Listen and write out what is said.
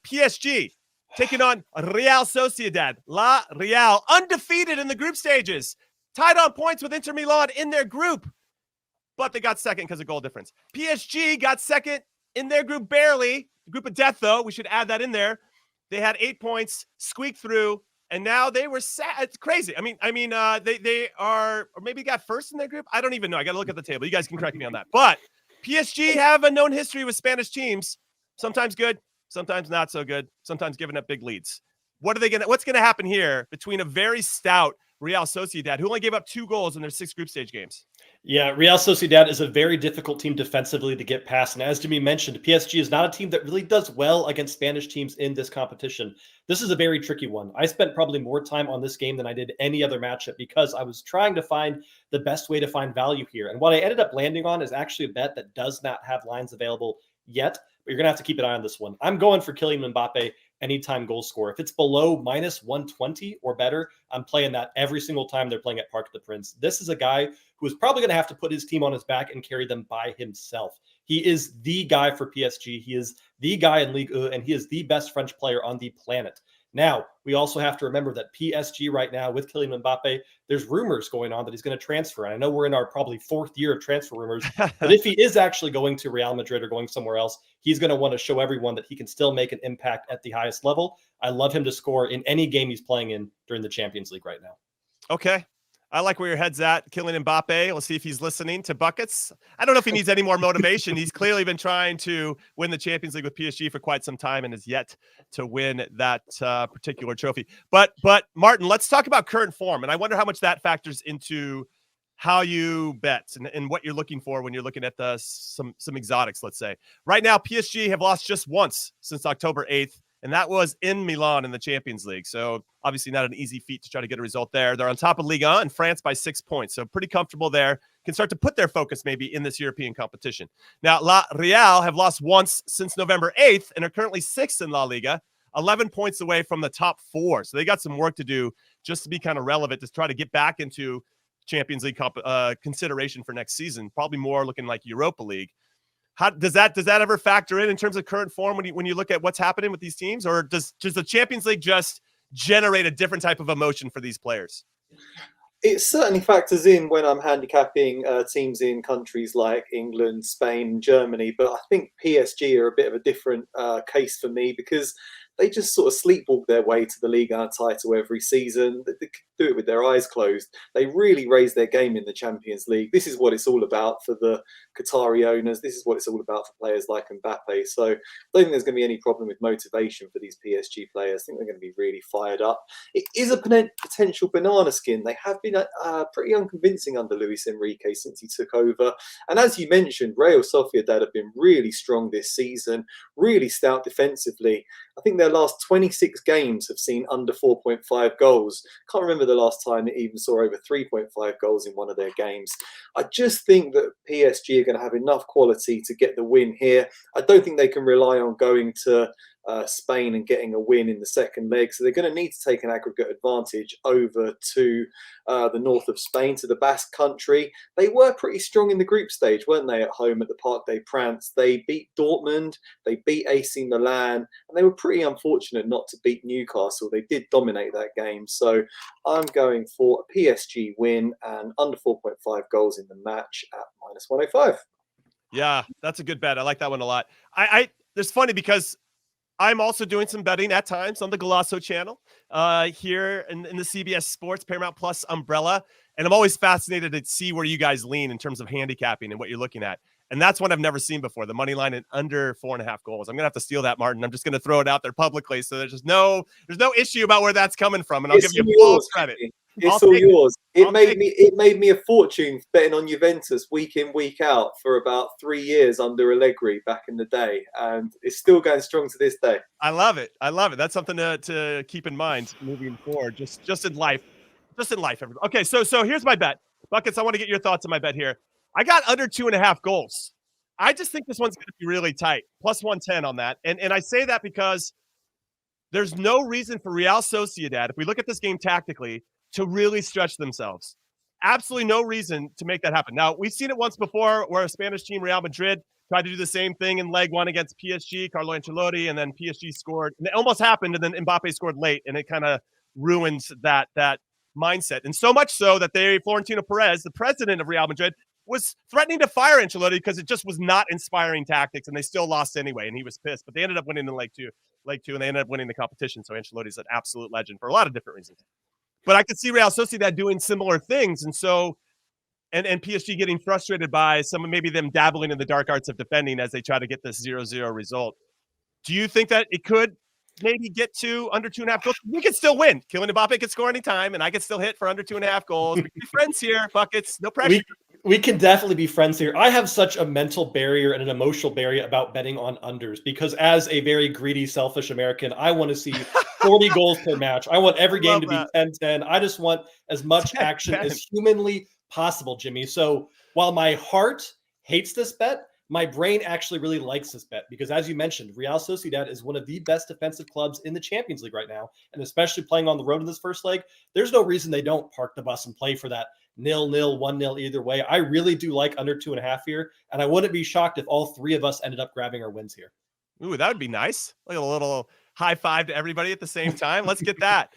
PSG taking on Real Sociedad. La Real, undefeated in the group stages. Tied on points with Inter Milan in their group. But they got second because of goal difference. PSG got second in their group barely. Group of death, though. We should add that in there. They had 8 points, squeaked through, and now they were sad. It's crazy. They are, or maybe got first in their group. I don't even know. I got to look at the table. You guys can correct me on that. But PSG have a known history with Spanish teams. Sometimes good, sometimes not so good, sometimes giving up big leads. What's going to happen here between a very stout Real Sociedad, who only gave up 2 goals in their 6 group stage games? Yeah, Real Sociedad is a very difficult team defensively to get past. And as Jimmy mentioned, PSG is not a team that really does well against Spanish teams in this competition. This is a very tricky one. I spent probably more time on this game than I did any other matchup because I was trying to find the best way to find value here. And what I ended up landing on is actually a bet that does not have lines available yet, but you're going to have to keep an eye on this one. I'm going for Kylian Mbappe anytime goal score. If it's below minus 120 or better, I'm playing that every single time they're playing at Parc des Princes. This is a guy who is probably going to have to put his team on his back and carry them by himself. He is the guy for PSG. He is the guy in Ligue 1, and he is the best French player on the planet. Now, we also have to remember that PSG right now with Kylian Mbappe, there's rumors going on that he's going to transfer. And I know we're in our probably 4th year of transfer rumors, but if he is actually going to Real Madrid or going somewhere else, he's going to want to show everyone that he can still make an impact at the highest level. I love him to score in any game he's playing in during the Champions League right now. Okay. I like where your head's at. Kylian Mbappe. We'll see if he's listening to Buckets. I don't know if he needs any more motivation. He's clearly been trying to win the Champions League with PSG for quite some time and is yet to win that particular trophy. But Martin, let's talk about current form. And I wonder how much that factors into how you bet and what you're looking for when you're looking at some exotics, let's say. Right now, PSG have lost just once since October 8th. And that was in Milan in the Champions League. So obviously not an easy feat to try to get a result there. They're on top of Ligue 1 in France by 6 points. So pretty comfortable there. Can start to put their focus maybe in this European competition. Now, La Real have lost once since November 8th and are currently 6th in La Liga, 11 points away from the top 4. So they got some work to do just to be kind of relevant to try to get back into Champions League consideration for next season. Probably more looking like Europa League. How does that ever factor in terms of current form when you look at what's happening with these teams, or does the Champions League just generate a different type of emotion for these players? It certainly factors in when I'm handicapping teams in countries like England, Spain, Germany, but I think PSG are a bit of a different case for me because they just sort of sleepwalk their way to the Ligue 1 title every season. They do it with their eyes closed. They really raise their game in the Champions League. This is what it's all about for the Qatari owners. This is what it's all about for players like Mbappe. So I don't think there's going to be any problem with motivation for these PSG players. I think they're going to be really fired up. It is a potential banana skin. They have been pretty unconvincing under Luis Enrique since he took over. And as you mentioned, Real Sociedad have been really strong this season, really stout defensively. I think their last 26 games have seen under 4.5 goals. Can't remember the last time it even saw over 3.5 goals in one of their games. I just think that PSG are going to have enough quality to get the win here. I don't think they can rely on going to Spain and getting a win in the second leg. So they're going to need to take an aggregate advantage over to the north of Spain, to the Basque country. They were pretty strong in the group stage, weren't they, at home at the Parc des Princes? They beat Dortmund, they beat AC Milan, and they were pretty unfortunate not to beat Newcastle. They did dominate that game. So I'm going for a PSG win and under 4.5 goals in the match at minus 105. Yeah, that's a good bet. I like that one a lot. It's funny because I'm also doing some betting at times on the Golasso channel here in the CBS Sports Paramount Plus umbrella. And I'm always fascinated to see where you guys lean in terms of handicapping and what you're looking at. And that's one I've never seen before, the money line at under 4.5 goals. I'm going to have to steal that, Martin. I'm just going to throw it out there publicly. So there's no issue about where that's coming from. And I'll give you full credit. It's all yours. It made me a fortune betting on Juventus week in, week out for about 3 years under Allegri back in the day, and it's still going strong to this day. I love it. That's something to keep in mind moving forward. Just in life, everybody. Okay, so here's my bet, Buckets. I want to get your thoughts on my bet here. I got under 2.5 goals. I just think this one's going to be really tight, plus 110 on that, and I say that because there's no reason for Real Sociedad, if we look at this game tactically, to really stretch themselves. Absolutely no reason to make that happen. Now, we've seen it once before where a Spanish team, Real Madrid, tried to do the same thing in leg one against PSG, Carlo Ancelotti, and then PSG scored. And it almost happened, and then Mbappe scored late, and it kind of ruins that mindset. And so much so that Florentino Perez, the president of Real Madrid, was threatening to fire Ancelotti because it just was not inspiring tactics, and they still lost anyway, and he was pissed. But they ended up winning in leg two, and they ended up winning the competition. So Ancelotti's an absolute legend for a lot of different reasons. But I could see Real Sociedad doing similar things, and so and PSG getting frustrated by maybe them dabbling in the dark arts of defending as they try to get this 0-0 result. Do you think that it could maybe get to under 2.5 goals? We could still win. Kylian Mbappe could score anytime, and I could still hit for under 2.5 goals. We can be friends here, Buckets. No pressure. We can definitely be friends here. I have such a mental barrier and an emotional barrier about betting on unders because as a very greedy, selfish American, I want to see 40 goals per match. I want every game to be 10-10. I just want as much action as humanly possible, Jimmy. So while my heart hates this bet, my brain actually really likes this bet because, as you mentioned, Real Sociedad is one of the best defensive clubs in the Champions League right now. And especially playing on the road in this first leg, there's no reason they don't park the bus and play for that 0-0, 1-0 either way. I really do like under 2.5 here. And I wouldn't be shocked if all three of us ended up grabbing our wins here. Ooh, that would be nice. Like a little high five to everybody at the same time. Let's get that.